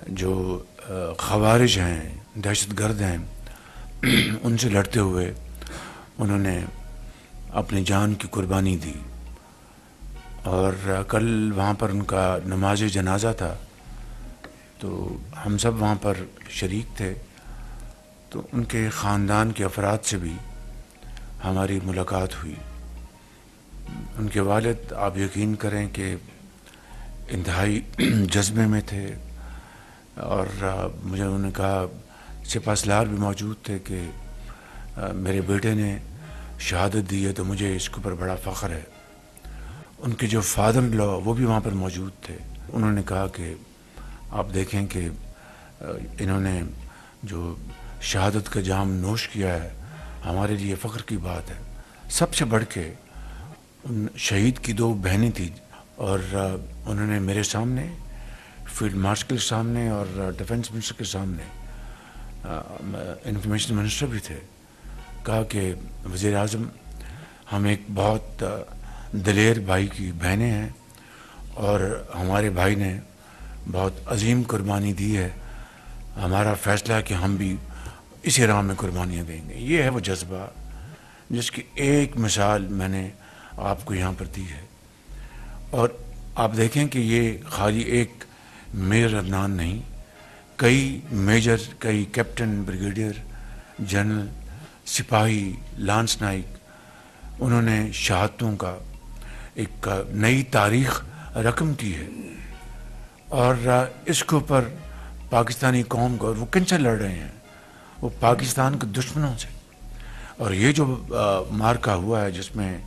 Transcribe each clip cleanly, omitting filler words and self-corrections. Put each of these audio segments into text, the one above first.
جو خوارج ہیں، دہشت گرد ہیں، ان سے لڑتے ہوئے انہوں نے اپنی جان کی قربانی دی. اور کل وہاں پر ان کا نماز جنازہ تھا، تو ہم سب وہاں پر شریک تھے. تو ان کے خاندان کے افراد سے بھی ہماری ملاقات ہوئی. ان کے والد آپ یقین کریں کہ انتہائی جذبے میں تھے، اور مجھے انہوں نے کہا، سپاسالار بھی موجود تھے، کہ میرے بیٹے نے شہادت دی ہے تو مجھے اس کے اوپر بڑا فخر ہے. ان کے جو فادر ان لا وہ بھی وہاں پر موجود تھے. انہوں نے کہا کہ آپ دیکھیں کہ انہوں نے جو شہادت کا جام نوش کیا ہے، ہمارے لیے فخر کی بات ہے. سب سے بڑھ کے ان شہید کی 2 بہنیں تھیں، اور انہوں نے میرے سامنے، فیلڈ مارشل کے سامنے اور ڈیفنس منسٹر کے سامنے، انفارمیشن منسٹر بھی تھے، کہا کہ وزیر اعظم، ہم ایک بہت دلیر بھائی کی بہنیں ہیں، اور ہمارے بھائی نے بہت عظیم قربانی دی ہے. ہمارا فیصلہ ہے کہ ہم بھی اسی راہ میں قربانیاں دیں گے. یہ ہے وہ جذبہ جس کی ایک مثال میں نے آپ کو یہاں پر دی ہے. اور آپ دیکھیں کہ یہ خالی ایک میجر عدنان نہیں، کئی میجر، کئی کیپٹن، بریگیڈیئر جنرل، سپاہی، لانس نائک، انہوں نے شہادتوں کا ایک نئی تاریخ رقم کی ہے. اور اس کے اوپر پاکستانی قوم کو، اور وہ کن سے لڑ رہے ہیں؟ وہ پاکستان کے دشمنوں سے. اور یہ جو مارکا ہوا ہے جس میں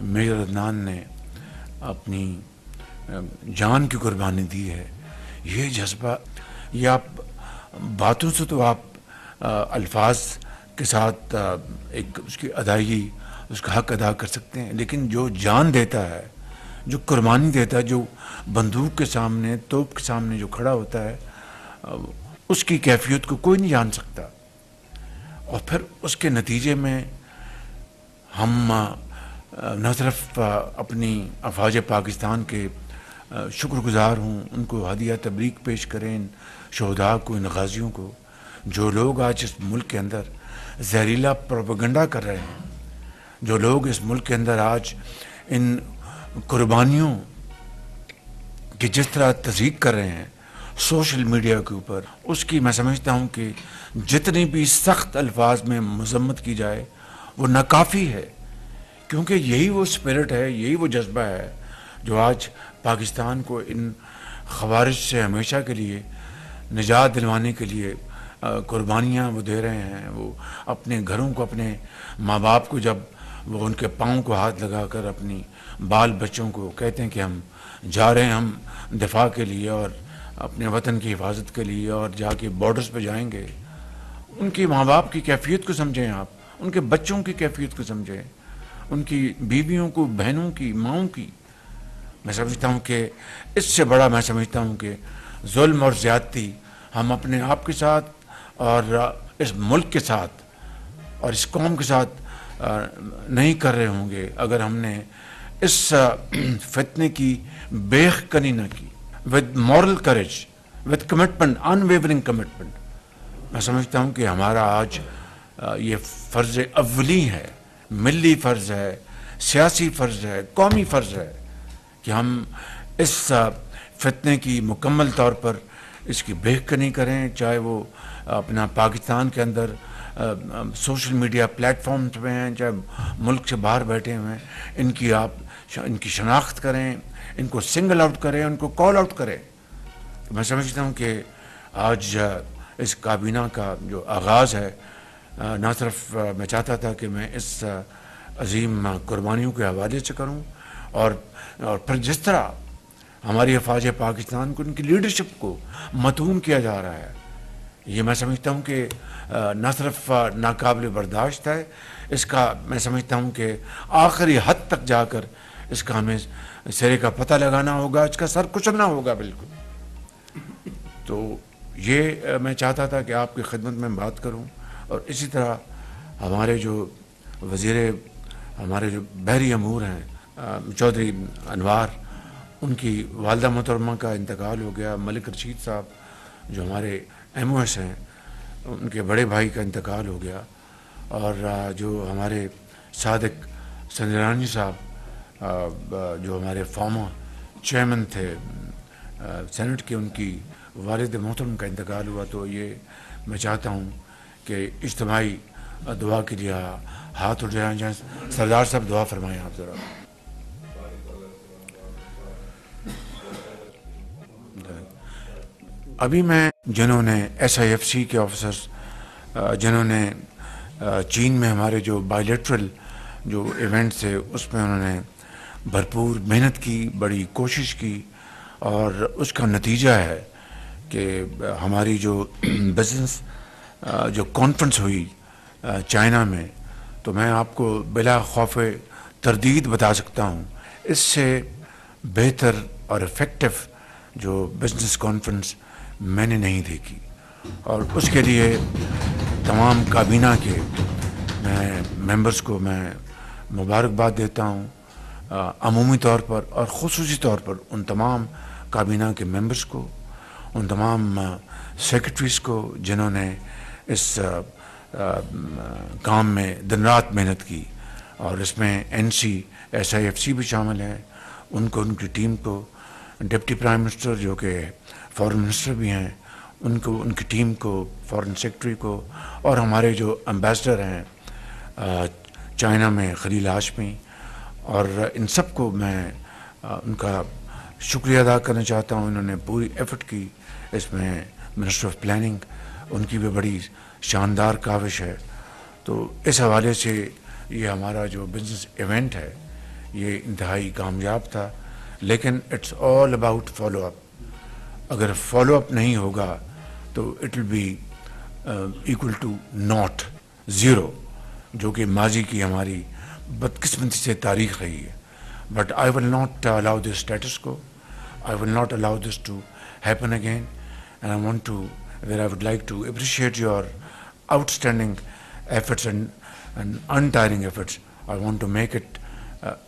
میجر عدنان نے اپنی جان کی قربانی دی ہے، یہ جذبہ، یہ آپ باتوں سے تو آپ الفاظ کے ساتھ ایک اس کی ادائیگی، اس کا حق ادا کر سکتے ہیں، لیکن جو جان دیتا ہے، جو قربانی دیتا ہے، جو بندوق کے سامنے، توپ کے سامنے جو کھڑا ہوتا ہے، اس کی کیفیت کو کوئی نہیں جان سکتا. اور پھر اس کے نتیجے میں ہم نہ صرف اپنی افواج پاکستان کے شکر گزار ہوں، ان کو ہدیہ تبریک پیش کریں، ان شہداء کو، ان غازیوں کو، جو لوگ آج اس ملک کے اندر زہریلا پروپیگنڈا کر رہے ہیں، جو لوگ اس ملک کے اندر آج ان قربانیوں کی جس طرح تصدیق کر رہے ہیں سوشل میڈیا کے اوپر، اس کی میں سمجھتا ہوں کہ جتنی بھی سخت الفاظ میں مذمت کی جائے وہ ناکافی ہے. کیونکہ یہی وہ اسپرٹ ہے، یہی وہ جذبہ ہے جو آج پاکستان کو ان خوارج سے ہمیشہ کے لیے نجات دلوانے کے لیے قربانیاں وہ دے رہے ہیں. وہ اپنے گھروں کو، اپنے ماں باپ کو، جب وہ ان کے پاؤں کو ہاتھ لگا کر اپنی بال بچوں کو کہتے ہیں کہ ہم جا رہے ہیں، ہم دفاع کے لیے اور اپنے وطن کی حفاظت کے لیے، اور جا کے بارڈرز پہ جائیں گے، ان کی ماں باپ کی کیفیت کو سمجھیں، آپ ان کے بچوں کی کیفیت کو سمجھیں، ان کی بیویوں کو، بہنوں کی، ماؤں کی. میں سمجھتا ہوں کہ اس سے بڑا، میں سمجھتا ہوں کہ ظلم اور زیادتی ہم اپنے آپ کے ساتھ اور اس ملک کے ساتھ اور اس قوم کے ساتھ نہیں کر رہے ہوں گے اگر ہم نے اس فتنے کی بیخ کنی نہ کی. With moral courage, with commitment, unwavering commitment. میں سمجھتا ہوں کہ ہمارا آج یہ فرض اولی ہے، ملی فرض ہے، سیاسی فرض ہے، قومی فرض ہے کہ ہم اس فتنے کی مکمل طور پر اس کی بیخ کنی کریں، چاہے وہ اپنا پاکستان کے اندر سوشل میڈیا پلیٹ فارمز پہ ہیں، چاہے ملک سے باہر بیٹھے ہوئے ہیں. ان کی شناخت کریں، ان کو سنگل آؤٹ کریں، ان کو کال آؤٹ کریں. میں سمجھتا ہوں کہ آج اس کابینہ کا جو آغاز ہے، نہ صرف میں چاہتا تھا کہ میں اس عظیم قربانیوں کے حوالے سے کروں، اور پھر جس طرح ہماری افواج پاکستان کو، ان کی لیڈرشپ کو مدعوم کیا جا رہا ہے، یہ میں سمجھتا ہوں کہ نہ صرف ناقابل برداشت ہے، اس کا میں سمجھتا ہوں کہ آخری حد تک جا کر اس کا ہمیں سرے کا پتہ لگانا ہوگا، اس کا سر کچلنا ہوگا بالکل. تو یہ میں چاہتا تھا کہ آپ کی خدمت میں بات کروں. اور اسی طرح ہمارے جو ہمارے جو بحری امور ہیں، چودھری انوار، ان کی والدہ محترمہ کا انتقال ہو گیا. ملک رشید صاحب جو ہمارے ایم او ایس ہیں ان کے بڑے بھائی کا انتقال ہو گیا، اور جو ہمارے صادق سنجرانی صاحب جو ہمارے فارمر چیئرمین تھے سینٹ کے، ان کی والد محترم کا انتقال ہوا. تو یہ میں چاہتا ہوں کہ اجتماعی دعا کے لیے ہاتھ اٹھائیں جائیں. سردار صاحب دعا فرمائیں آپ ذرا. ابھی میں جنہوں نے ایس آئی ایف سی کے آفیسرز، جنہوں نے چین میں ہمارے جو بائیلیٹرل جو ایونٹس تھے اس میں انہوں نے بھرپور محنت کی، بڑی کوشش کی، اور اس کا نتیجہ ہے کہ ہماری جو بزنس جو کانفرنس ہوئی چائنا میں، تو میں آپ کو بلا خوف تردید بتا سکتا ہوں اس سے بہتر اور افیکٹو جو بزنس کانفرنس میں نے نہیں دیکھی. اور اس کے لیے تمام کابینہ کے میں ممبرس کو میں مبارکباد دیتا ہوں عمومی طور پر، اور خصوصی طور پر ان تمام کابینہ کے ممبرس کو، ان تمام سیکرٹریز کو جنہوں نے اس کام میں دن رات محنت کی. اور اس میں N C S I F C بھی شامل ہیں، ان کو، ان کی ٹیم کو، ڈپٹی پرائم منسٹر جو کہ فارن منسٹر بھی ہیں ان کو، ان کی ٹیم کو، فارن سیکرٹری کو، اور ہمارے جو امبیسڈر ہیں چائنا میں خلیل ہاشمی، اور ان سب کو میں ان کا شکریہ ادا کرنا چاہتا ہوں. انہوں نے پوری ایفرٹ کی اس میں. منسٹر آف پلاننگ، ان کی بھی بڑی شاندار کاوش ہے. تو اس حوالے سے یہ ہمارا جو بزنس ایونٹ ہے یہ انتہائی کامیاب تھا. لیکن it's all about follow up. اگر فالو اپ نہیں ہوگا تو it will be equal to not, zero, جو کہ ماضی کی ہماری بدقسمتی سے تاریخ رہی ہے. But I will not allow this status quo. I will not allow this to happen again, and I would like to appreciate your outstanding efforts and untiring efforts. I want to make it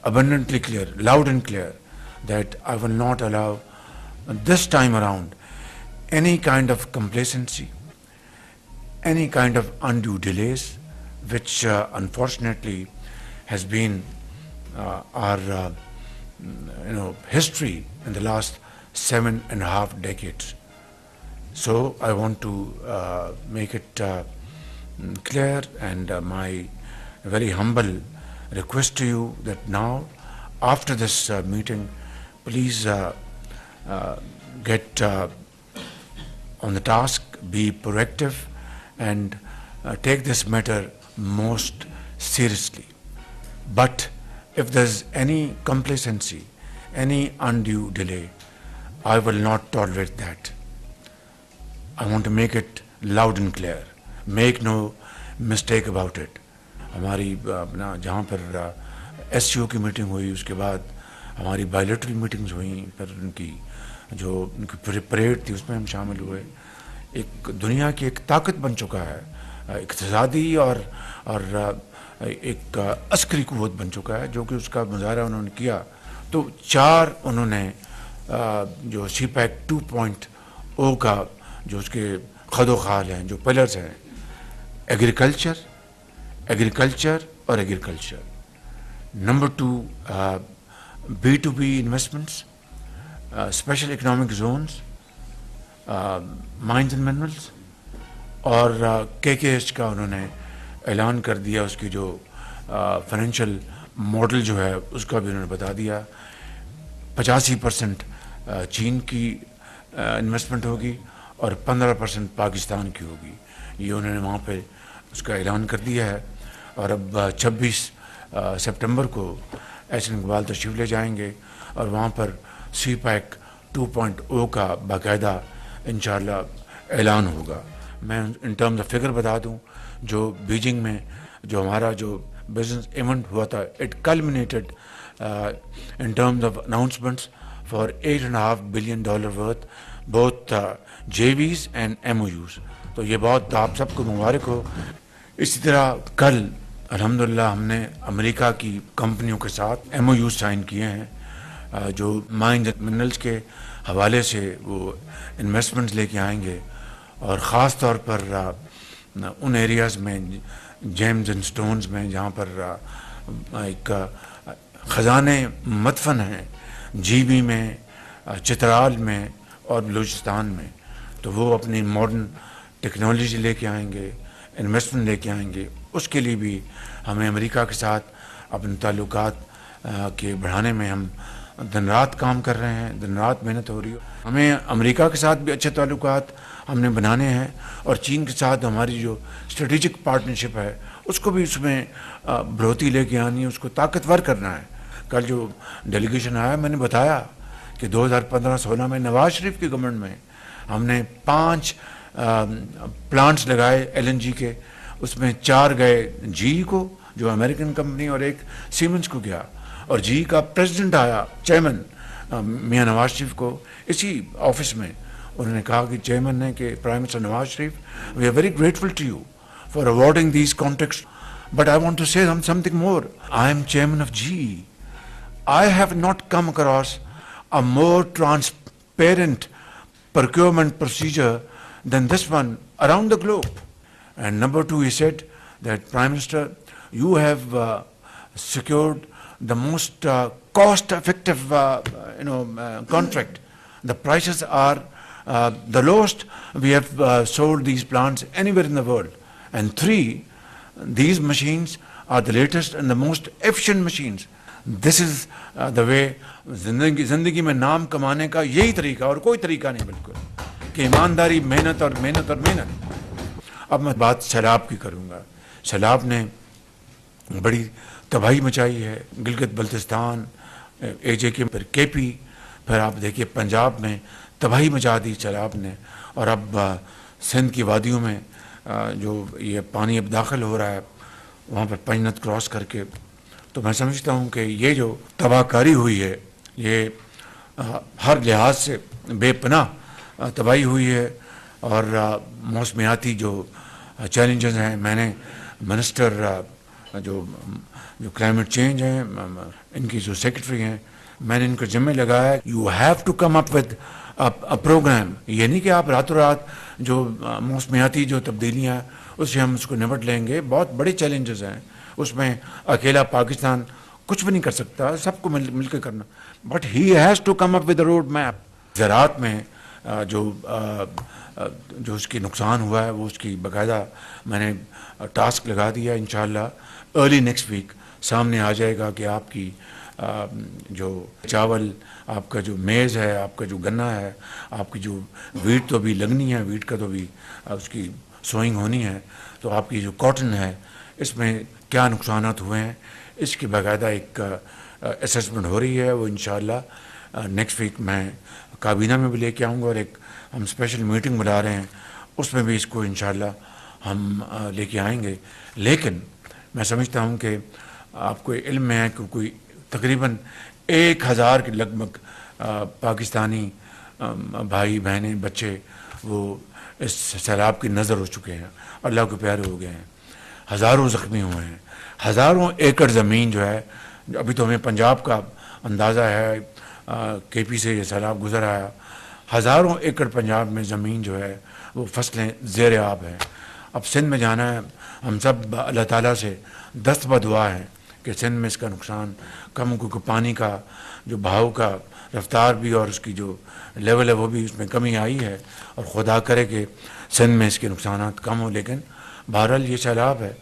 abundantly clear, loud and clear, that I will not allow this time around any kind of complacency, any kind of undue delays, which unfortunately has been our history in the last 7.5 decades. So I want to make it clear, and my very humble request to you that now, after this meeting, please get on the task, be proactive, and take this matter most seriously. But if there's any complacency, any undue delay, I will not tolerate that. I want to make it loud and clear. Make no mistake about it. ہماری اپنا جہاں پر S C او کی meeting ہوئی، اس کے بعد ہماری bilateral meetings ہوئیں، پھر ان کی جو ان کی پریڈ تھی اس میں ہم شامل ہوئے. ایک دنیا کی ایک طاقت بن چکا ہے، اقتصادی اور ایک عسکری قوت بن چکا ہے، جو کہ اس کا مظاہرہ انہوں نے کیا. تو 4 انہوں نے جو سی پیک 2.0 کا جو اس کے خد و خال ہیں، جو پلرز ہیں، ایگریکلچر اور agriculture. Number 2 B2B investments, special economic zones, mines and minerals, اور KKH کا انہوں نے اعلان کر دیا. اس کی جو فائنینشیل ماڈل جو ہے اس کا بھی انہوں نے بتا دیا. 85% چین کی انویسٹمنٹ ہوگی اور 15% پاکستان کی ہوگی. یہ انہوں نے وہاں پہ اس کا اعلان کر دیا ہے. اور اب 26 سپٹمبر کو ایشین اقبال تشریف لے جائیں گے اور وہاں پر سی پیک 2.0 کا باقاعدہ انشاءاللہ اعلان ہوگا. میں ان ٹرمز آف فگر بتا دوں، جو بیجنگ میں جو ہمارا جو بزنس ایونٹ ہوا تھا، it culminated in terms of announcements for $8.5 billion worth both JVs and MOUs. تو یہ بہت آپ سب کو مبارک ہو. اسی طرح کل الحمدللہ ہم نے امریکہ کی کمپنیوں کے ساتھ MOUs سائن کیے ہیں، جو مائنز اینڈ منرلس کے حوالے سے وہ انویسٹمنٹس لے کے آئیں گے، اور خاص طور پر ان ایریاز میں جیمز اینڈ سٹونز میں جہاں پر ایک خزانے مدفن ہیں، جی بی میں، چترال میں اور بلوچستان میں، تو وہ اپنی ماڈرن ٹیکنالوجی لے کے آئیں گے، انویسٹمنٹ لے کے آئیں گے. اس کے لیے بھی ہمیں امریکہ کے ساتھ اپنے تعلقات کے بڑھانے میں ہم دن رات کام کر رہے ہیں، دن رات محنت ہو رہی ہے. ہمیں امریکہ کے ساتھ بھی اچھے تعلقات ہم نے بنانے ہیں، اور چین کے ساتھ ہماری جو اسٹریٹجک پارٹنرشپ ہے اس کو بھی اس میں بڑھوتی لے کے آنی ہے، اس کو طاقتور کرنا ہے. کل جو ڈیلیگیشن آیا میں نے بتایا کہ 2015-16 میں نواز شریف کی گورنمنٹ میں ہم نے 5 پلانٹس لگائے LNG کے، اس میں 4 گئے GE کو جو امریکن کمپنی، اور 1 سیمنز کو گیا. اور GE کا پریزیڈنٹ آیا، چیئرمین میاں نواز شریف کو اسی آفس میں انہوں نے کہا کہ چیئرمین نے کہ prime minister Nawaz Sharif we are very grateful to you for awarding these contracts, but I want to say something more. I am chairman of GE. I have not come across a more transparent procurement procedure than this one around the globe. And number 2, he said that Prime Minister, you have secured the most cost-effective, contract. The prices are the lowest we have sold these plants anywhere in the world. And 3, these machines are the latest and the most efficient machines. دس از دا وے. زندگی میں نام کمانے کا یہی طریقہ اور کوئی طریقہ نہیں بالکل، کہ ایمانداری، محنت اور محنت اور محنت. اب میں بات سیلاب کی کروں گا. سیلاب نے بڑی تباہی مچائی ہے، گلگت بلتستان، AJK، پھر KP، پھر آپ دیکھیے پنجاب میں تباہی مچا دی سیلاب نے. اور اب سندھ کی وادیوں میں جو یہ پانی اب داخل ہو رہا ہے وہاں پر پنجنت کراس کر کے، تو میں سمجھتا ہوں کہ یہ جو تباہ کاری ہوئی ہے یہ ہر لحاظ سے بے پناہ تباہی ہوئی ہے. اور موسمیاتی جو چیلنجز ہیں، میں نے منسٹر جو کلائمیٹ چینج ہیں ان کی جو سیکرٹری ہیں، میں نے ان کا ذمہ لگایا you have to come up with program. یہ نہیں کہ آپ راتوں رات جو موسمیاتی جو تبدیلیاں اس سے ہم اس کو نمٹ لیں گے. بہت بڑے چیلنجز ہیں، اس میں اکیلا پاکستان کچھ بھی نہیں کر سکتا، سب کو مل کے کرنا. But he has to come up with a road map. زراعت میں جو اس کی نقصان ہوا ہے وہ اس کی باقاعدہ میں نے ٹاسک لگا دیا. انشاءاللہ ارلی نیکسٹ ویک سامنے آ جائے گا کہ آپ کی جو چاول، آپ کا جو میز ہے، آپ کا جو گنا ہے، آپ کی جو ویٹ تو بھی لگنی ہے، ویٹ کا تو بھی اس کی سوئنگ ہونی ہے، تو آپ کی جو کاٹن ہے اس میں کیا نقصانات ہوئے ہیں اس کی باقاعدہ ایک اسیسمنٹ ہو رہی ہے. وہ انشاءاللہ نیکسٹ ویک میں کابینہ میں بھی لے کے آؤں گا، اور ایک ہم اسپیشل میٹنگ بلا رہے ہیں اس میں بھی اس کو انشاءاللہ ہم لے کے آئیں گے. لیکن میں سمجھتا ہوں کہ آپ کو علم ہے کہ کوئی تقریباً 1000 کے لگ بھگ پاکستانی بھائی بہنیں بچے وہ اس سیلاب کی نظر ہو چکے ہیں، اللہ کے پیارے ہو گئے ہیں. ہزاروں زخمی ہوئے ہیں، ہزاروں ایکڑ زمین جو ہے، ابھی تو ہمیں پنجاب کا اندازہ ہے، KP سے یہ سیلاب گزر آیا، ہزاروں ایکڑ پنجاب میں زمین جو ہے وہ فصلیں زیر آب ہیں. اب سندھ میں جانا ہے، ہم سب اللہ تعالیٰ سے دست بدعا ہیں کہ سندھ میں اس کا نقصان کم ہو، کیونکہ پانی کا جو بہاؤ کا رفتار بھی اور اس کی جو لیول ہے وہ بھی اس میں کمی آئی ہے، اور خدا کرے کہ سندھ میں اس کے نقصانات کم ہوں. لیکن بہرحال یہ سیلاب ہے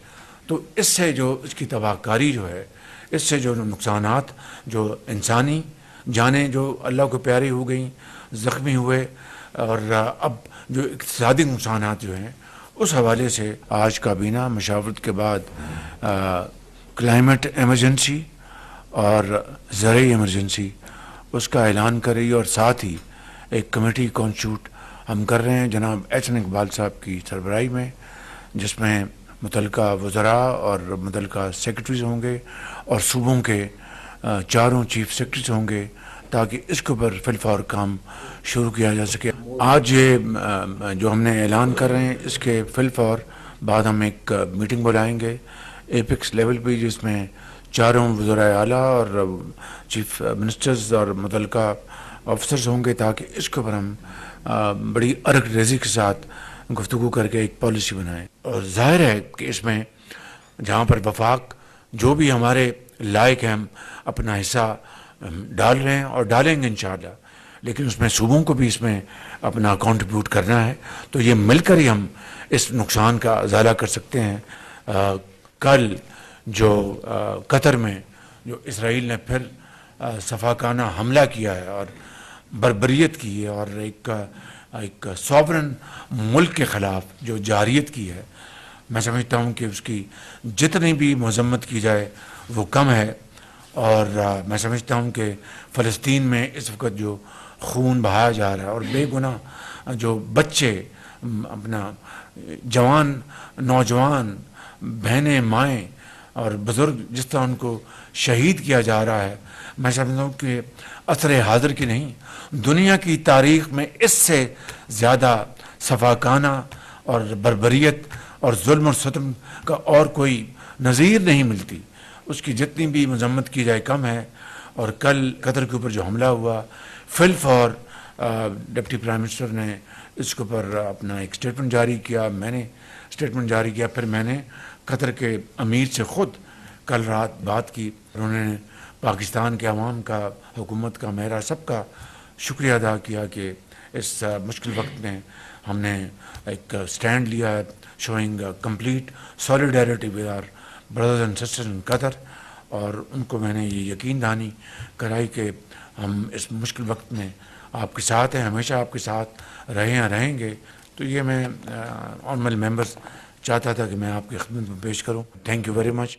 تو اس سے جو اس کی تباہ کاری جو ہے، اس سے جو نقصانات، جو انسانی جانیں جو اللہ کو پیاری ہو گئیں، زخمی ہوئے، اور اب جو اقتصادی نقصانات جو ہیں اس حوالے سے آج کابینہ مشاورت کے بعد کلائمیٹ ایمرجنسی اور زرعی ایمرجنسی اس کا اعلان کر رہی ہے، اور ساتھ ہی ایک کمیٹی کانسٹیٹیوٹ ہم کر رہے ہیں جناب احسن اقبال صاحب کی سربراہی میں، جس میں متعلقہ وزراء اور متعلقہ سیکرٹریز ہوں گے اور صوبوں کے 4 چیف سیکرٹریز ہوں گے، تاکہ اس کے اوپر فی الفور کام شروع کیا جا سکے. آج یہ جو ہم نے اعلان کر رہے ہیں اس کے فی الفور بعد ہم ایک میٹنگ بلائیں گے ایپیکس لیول پہ، جس میں 4 وزراء اعلیٰ اور چیف منسٹرز اور متعلقہ آفیسرز ہوں گے تاکہ اس کے اوپر ہم بڑی ارگ ریزی کے ساتھ گفتگو کر کے ایک پالیسی بنائیں. اور ظاہر ہے کہ اس میں جہاں پر وفاق جو بھی ہمارے لائق ہیں ہم اپنا حصہ ڈال رہے ہیں اور ڈالیں گے انشاءاللہ، لیکن اس میں صوبوں کو بھی اس میں اپنا کنٹریبیوٹ کرنا ہے. تو یہ مل کر ہی ہم اس نقصان کا ازالہ کر سکتے ہیں. کل جو قطر میں جو اسرائیل نے پھر صفاقانہ حملہ کیا ہے اور بربریت کی ہے اور ایک سوورن ملک کے خلاف جو جارحیت کی ہے، میں سمجھتا ہوں کہ اس کی جتنی بھی مذمت کی جائے وہ کم ہے. اور میں سمجھتا ہوں کہ فلسطین میں اس وقت جو خون بہایا جا رہا ہے اور بے گناہ جو بچے اپنا جوان نوجوان بہنیں مائیں اور بزرگ جس طرح ان کو شہید کیا جا رہا ہے، میں سمجھتا ہوں کہ عصر حاضر کی نہیں دنیا کی تاریخ میں اس سے زیادہ صفاقانہ اور بربریت اور ظلم اور ستم کا اور کوئی نظیر نہیں ملتی. اس کی جتنی بھی مذمت کی جائے کم ہے. اور کل قطر کے اوپر جو حملہ ہوا، فی الفور ڈپٹی پرائم منسٹر نے اس کے اوپر اپنا ایک اسٹیٹمنٹ جاری کیا، میں نے اسٹیٹمنٹ جاری کیا، پھر میں نے قطر کے امیر سے خود کل رات بات کی. انہوں نے پاکستان کے عوام کا، حکومت کا، میرا سب کا شکریہ ادا کیا کہ اس مشکل وقت میں ہم نے ایک سٹینڈ لیا ہے، showing complete solidarity with our brothers and sisters in Qatar. اور ان کو میں نے یہ یقین دہانی کرائی کہ ہم اس مشکل وقت میں آپ کے ساتھ ہیں، ہمیشہ آپ کے ساتھ رہے ہیں، رہیں گے. تو یہ میں آنریبل ممبرز چاہتا تھا کہ میں آپ کی خدمت میں پیش کروں. Thank you very much.